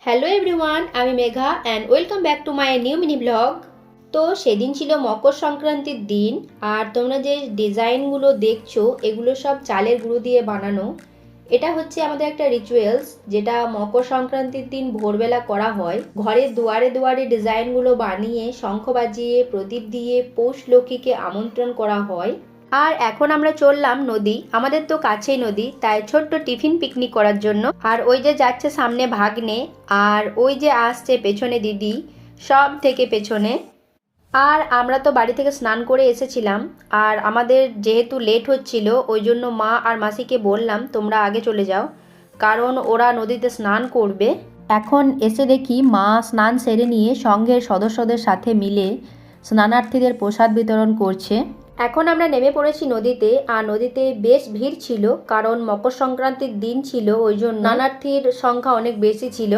Hello everyone, আমি Megha and welcome back to my new mini blog. তো সেদিন ছিল মকর সংক্রান্তির দিন, আর তোমরা যে ডিজাইনগুলো দেখছো এগুলো সব চালের গুঁড়ো দিয়ে বানানো। এটা হচ্ছে আমাদের একটা রিচুয়ালস, যেটা মকর সংক্রান্তির দিন ভোরবেলা করা হয়। ঘরের দুয়ারে দুয়ারে ডিজাইনগুলো বানিয়ে শঙ্খ বাজিয়ে প্রদীপ দিয়ে পৌষ লক্ষ্মীকে আমন্ত্রণ করা হয়। আর এখন আমরা চললাম নদী, আমাদের তো কাছেই নদী, তাই ছোট্ট টিফিন পিকনিক করার জন্য। আর ওই যে যাচ্ছে সামনে ভাগ্নে, আর ওই যে আসছে পেছনে দিদি, সব থেকে পেছনে। আর আমরা তো বাড়ি থেকে স্নান করে এসেছিলাম, আর আমাদের যেহেতু লেট হচ্ছিল ওই জন্য মা আর মাসিকে বললাম তোমরা আগে চলে যাও, কারণ ওরা নদীতে স্নান করবে। এখন এসে দেখি মা স্নান সেরে নিয়ে সঙ্ঘের সদস্যদের সাথে মিলে স্নানার্থীদের প্রসাদ বিতরণ করছে। এখন আমরা নেমে পড়েছি নদীতে, আর নদীতে বেশ ভিড় ছিল, কারণ মকর সংক্রান্তির দিন ছিল, ওই জন্য স্নানার্থীর সংখ্যা অনেক বেশি ছিল।